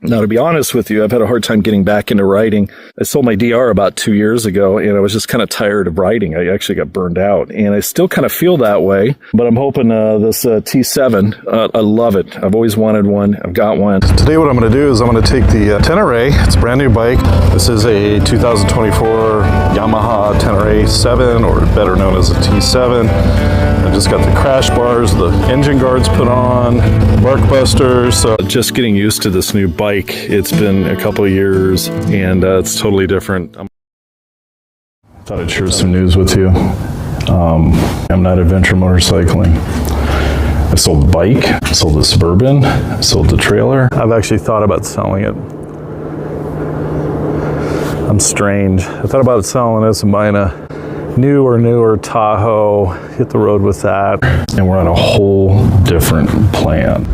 Now, to be honest with you, I've had a hard time getting back into riding. I sold my DR about 2 years ago, and I was just kind of tired of riding. I actually got burned out, and I still kind of feel that way. But I'm hoping this T7, I love it. I've always wanted one. I've got one. Today what I'm going to do is I'm going to take the Tenere. It's a brand new bike. This is a 2024 Yamaha Tenere 7, or better known as a T7. I just got the crash bars, the engine guards put on, bark busters. So just getting used to this new bike. It's been a couple of years, and it's totally different. Thought I'd share some news with you. I'm not adventure motorcycling. I sold the bike, I sold the Suburban, I sold the trailer. I've actually thought about selling it. I'm strange. I thought about selling this and buying a newer Tahoe, hit the road with that, and we're on a whole different plan.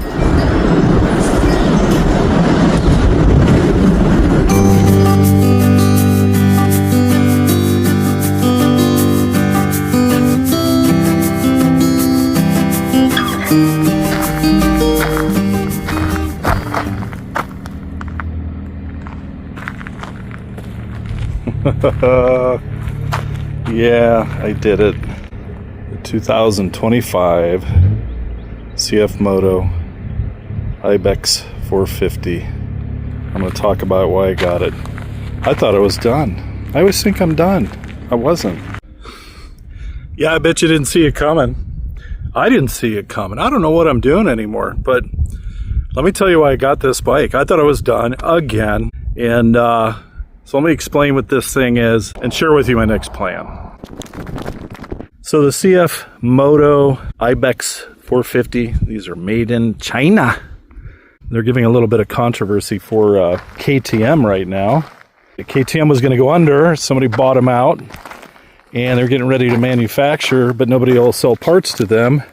Yeah, I did it. The 2025 CF Moto Ibex 450. I'm going to talk about why I got it. I thought it was done. I always think I'm done. I wasn't. Yeah, I bet you didn't see it coming. I didn't see it coming. I don't know what I'm doing anymore, but let me tell you why I got this bike. I thought I was done again, and so let me explain what this thing is and share with you my next plan. So the CF Moto Ibex 450, these are made in China. They're giving a little bit of controversy for KTM right now. KTM was going to go under, somebody bought them out, and they're getting ready to manufacture, but nobody will sell parts to them.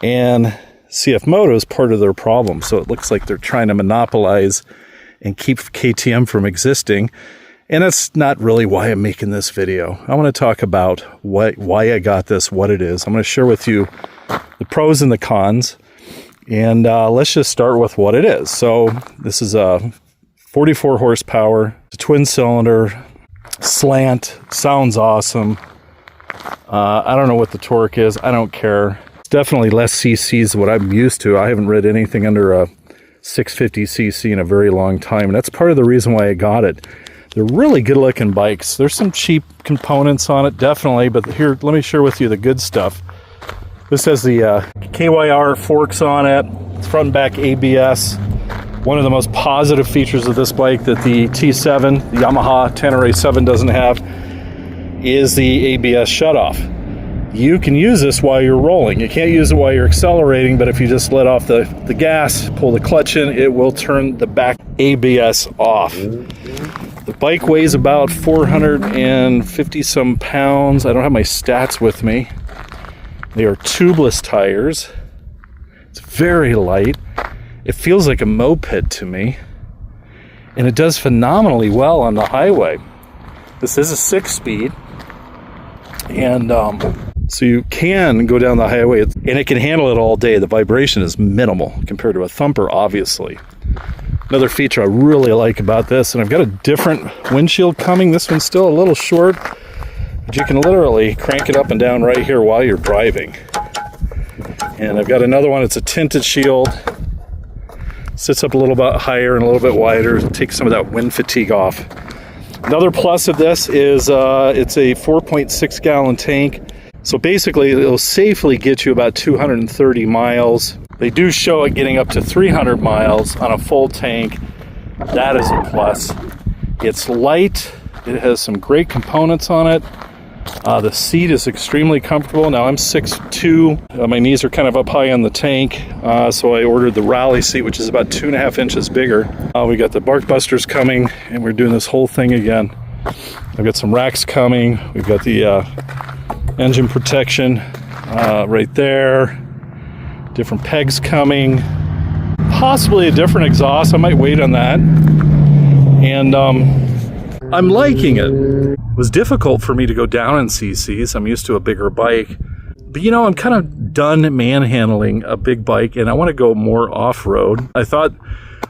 And CF Moto is part of their problem, so it looks like they're trying to monopolize and keep KTM from existing. And that's not really why I'm making this video. I want to talk about why I got this, what it is. I'm going to share with you the pros and the cons. And let's just start with what it is. So this is a 44 horsepower, a twin cylinder, slant, sounds awesome. I don't know what the torque is. I don't care. It's definitely less cc's than what I'm used to. I haven't rid anything under a 650cc in a very long time, and that's part of the reason why I got it. They're really good looking bikes. There's some cheap components on it, definitely, but here, let me share with you the good stuff. This has the KYR forks on it. It's front and back ABS. One of the most positive features of this bike that the T7, the Yamaha Tenere 7 doesn't have, is the ABS shutoff. You can use this while you're rolling. You can't use it while you're accelerating, but if you just let off the gas, pull the clutch in, it will turn the back ABS off. The bike weighs about 450 some pounds. I don't have my stats with me. They are tubeless tires. It's very light. It feels like a moped to me. And it does phenomenally well on the highway. This is a 6-speed. And so you can go down the highway, and it can handle it all day. The vibration is minimal compared to a thumper, obviously. Another feature I really like about this, and I've got a different windshield coming. This one's still a little short, but you can literally crank it up and down right here while you're driving. And I've got another one, it's a tinted shield. Sits up a little bit higher and a little bit wider, takes some of that wind fatigue off. Another plus of this is it's a 4.6 gallon tank. So basically it'll safely get you about 230 miles. They do show it getting up to 300 miles on a full tank. That is a plus. It's light. It has some great components on it. The seat is extremely comfortable. Now I'm 6'2". My knees are kind of up high on the tank, so I ordered the rally seat, which is about 2.5 inches bigger. We got the bark busters coming, and we're doing this whole thing again. I've got some racks coming. We've got the engine protection right there. Different pegs coming. Possibly a different exhaust. I might wait on that. And I'm liking it. It was difficult for me to go down in cc's. I'm used to a bigger bike. But you know, I'm kind of done manhandling a big bike, and I want to go more off-road. I thought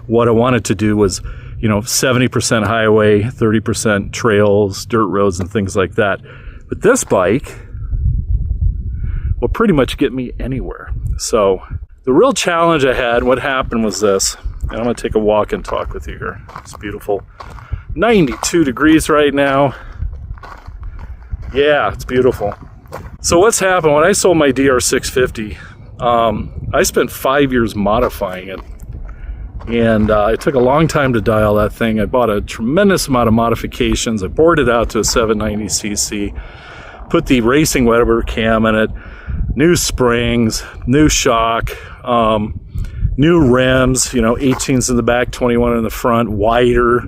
what I wanted to do was, 70% highway, 30% trails, dirt roads, and things like that. But this bike will pretty much get me anywhere. So the real challenge I had, what happened was this, and I'm going to take a walk and talk with you here. It's beautiful. 92 degrees right now. Yeah, it's beautiful. So what's happened, when I sold my DR650, I spent 5 years modifying it. And it took a long time to dial that thing. I bought a tremendous amount of modifications. I bored it out to a 790cc, put the racing Weber cam in it, new springs, new shock, new rims, 18s in the back, 21 in the front, wider.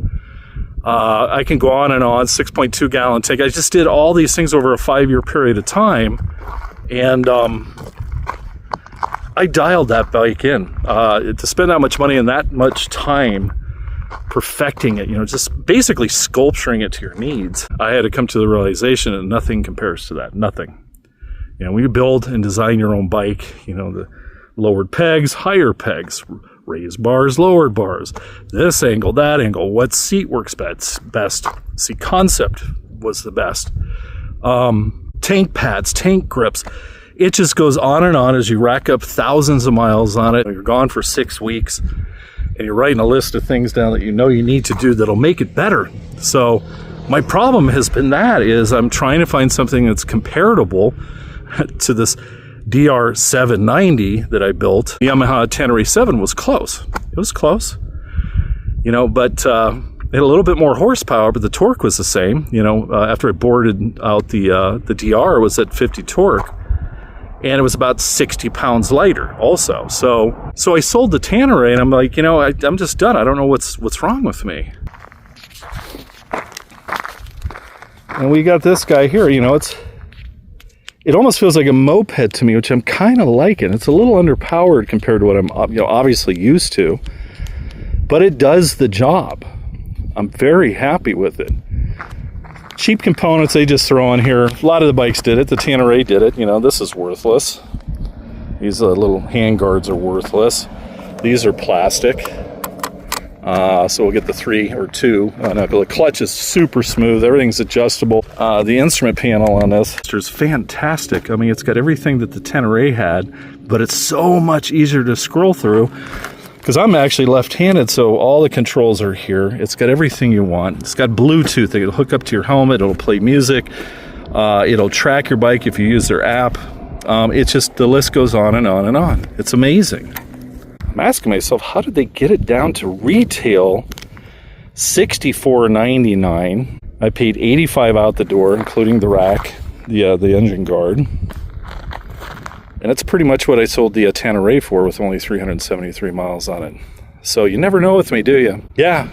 I can go on and on, 6.2 gallon tank. I just did all these things over a 5-year period of time. And I dialed that bike in. To spend that much money and that much time perfecting it, just basically sculpturing it to your needs, I had to come to the realization that nothing compares to that. Nothing. When you build and design your own bike, the lowered pegs, higher pegs, raised bars, lowered bars, this angle, that angle, what seat works best, seat concept was the best, tank pads, tank grips. It just goes on and on as you rack up thousands of miles on it. You're gone for 6 weeks and you're writing a list of things down that you need to do that'll make it better. So my problem has been is I'm trying to find something that's comparable to this DR790 that I built. The Yamaha Tenere 7 was close. It was close, but it had a little bit more horsepower, but the torque was the same. After I boarded out the DR, it was at 50 torque. And it was about 60 pounds lighter also. So I sold the Tenere and I'm like, I'm just done. I don't know what's wrong with me. And we got this guy here, it almost feels like a moped to me, which I'm kind of liking. It's a little underpowered compared to what I'm obviously used to, but it does the job. I'm very happy with it. Cheap components they just throw on here. A lot of the bikes did it. The Tenere did it. This is worthless. These little hand guards are worthless. These are plastic. So we'll get the 3 or 2. The clutch is super smooth. Everything's adjustable. The instrument panel on this is fantastic. It's got everything that the Tenere had, but it's so much easier to scroll through. Because I'm actually left-handed, so all the controls are here. It's got everything you want. It's got Bluetooth. It'll hook up to your helmet. It'll play music. It'll track your bike if you use their app. It's just, the list goes on and on and on. It's amazing. I'm asking myself, how did they get it down to retail $64.99? I paid $85 out the door, including the rack, the engine guard. And that's pretty much what I sold the Tenere for, with only 373 miles on it. So you never know with me, do you? Yeah,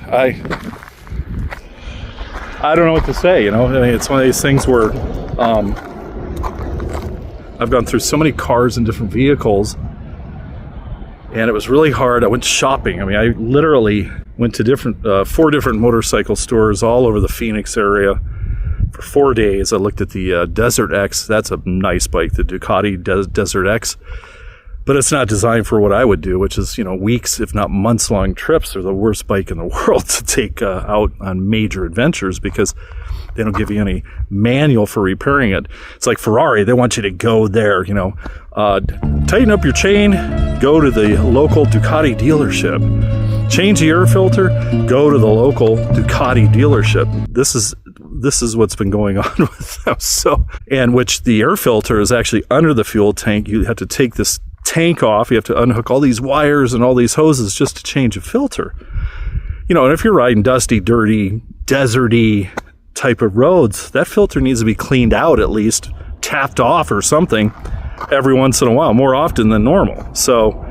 I don't know what to say, it's one of these things where I've gone through so many cars and different vehicles, and it was really hard. I went shopping. I literally went to 4 different motorcycle stores all over the Phoenix area. For 4 days, I looked at the Desert X. That's a nice bike, the Ducati Desert X. But it's not designed for what I would do, which is, weeks, if not months-long trips. They're the worst bike in the world to take out on major adventures because they don't give you any manual for repairing it. It's like Ferrari. They want you to go there, tighten up your chain, go to the local Ducati dealership. Change the air filter, go to the local Ducati dealership. This is what's been going on with them. And which the air filter is actually under the fuel tank. You have to take this tank off. You have to unhook all these wires and all these hoses just to change a filter. And if you're riding dusty, dirty, deserty type of roads, that filter needs to be cleaned out, at least tapped off or something every once in a while, more often than normal. So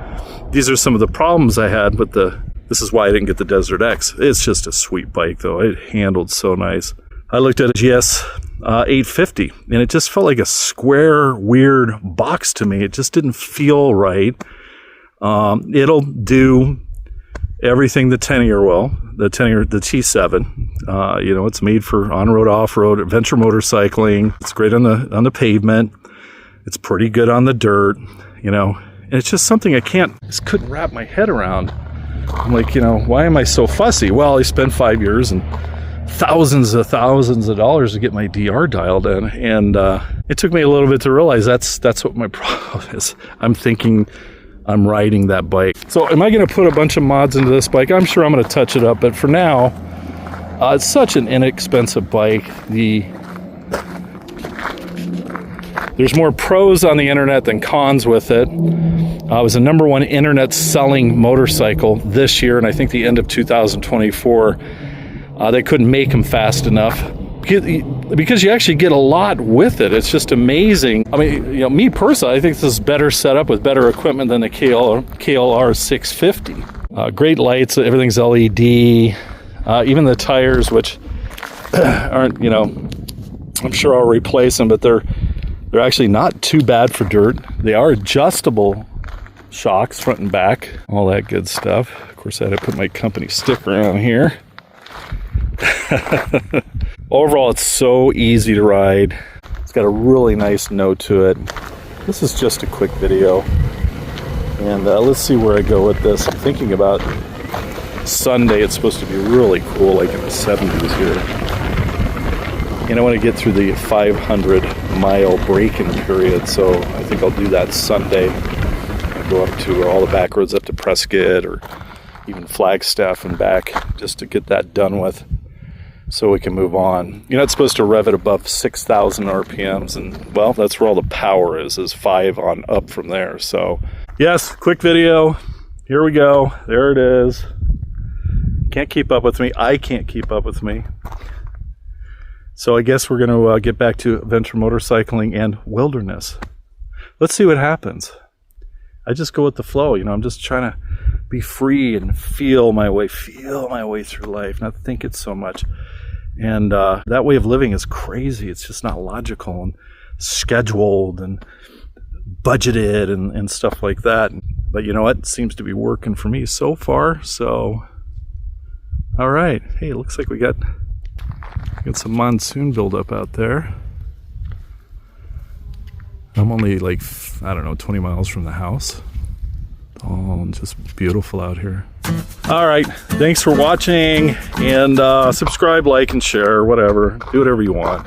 these are some of the problems I had with this is why I didn't get the Desert X. It's just a sweet bike though. It handled so nice. I looked at a GS 850 and it just felt like a square, weird box to me. It just didn't feel right. It'll do everything the Tenere will. The T7. It's made for on-road, off-road, adventure motorcycling. It's great on the pavement. It's pretty good on the dirt. And it's just something I just couldn't wrap my head around. I'm like, why am I so fussy? Well, I spent 5 years and thousands of dollars to get my DR dialed in, and it took me a little bit to realize that's what my problem is. I'm thinking I'm riding that bike. So am I going to put a bunch of mods into this bike? I'm sure I'm going to touch it up, but for now, it's such an inexpensive bike. There's more pros on the internet than cons with it. It was the #1 internet selling motorcycle this year, and I think the end of 2024. They couldn't make them fast enough because you actually get a lot with it. It's just amazing. I mean, me personally, I think this is better set up with better equipment than the KLR 650. Great lights, everything's LED. Even the tires, which aren't, I'm sure I'll replace them, but they're actually not too bad for dirt. They are adjustable shocks, front and back, all that good stuff. Of course, I had to put my company sticker on here. Overall, it's so easy to ride. It's got a really nice note to it. This is just a quick video, and let's see where I go with this. I'm thinking about Sunday. It's supposed to be really cool, like in the 70s here. And I want to get through the 500-mile break-in period, so I think I'll do that Sunday. I'll go up to all the back roads up to Prescott or even Flagstaff and back, just to get that done with, so we can move on. You're not supposed to rev it above 6,000 RPMs, and well, that's where all the power is 5 on up from there. So yes, quick video. Here we go. There it is. Can't keep up with me. I can't keep up with me. So I guess we're going to get back to adventure motorcycling and wilderness. Let's see what happens. I just go with the flow. I'm just trying to be free and feel my way through life, not think it so much. And that way of living is crazy. It's just not logical and scheduled and budgeted and stuff like that. But you know what? It seems to be working for me so far. So, all right. Hey, it looks like we got some monsoon buildup out there. I'm only like, 20 miles from the house. Oh, just beautiful out here. All right, thanks for watching, and subscribe, like, and share, whatever. Do whatever you want.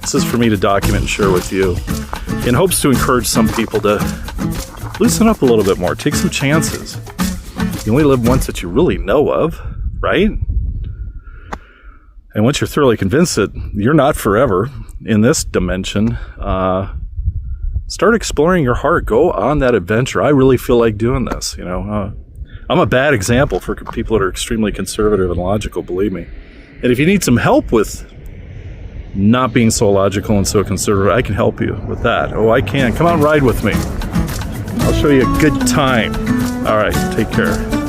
This is for me to document and share with you, in hopes to encourage some people to loosen up a little bit more, take some chances. You only live once that you really know of, right? And once you're thoroughly convinced that you're not forever in this dimension, start exploring your heart. Go on that adventure. I really feel like doing this. I'm a bad example for people that are extremely conservative and logical, believe me. And if you need some help with not being so logical and so conservative, I can help you with that. Oh, I can. Come on, ride with me. I'll show you a good time. All right, take care.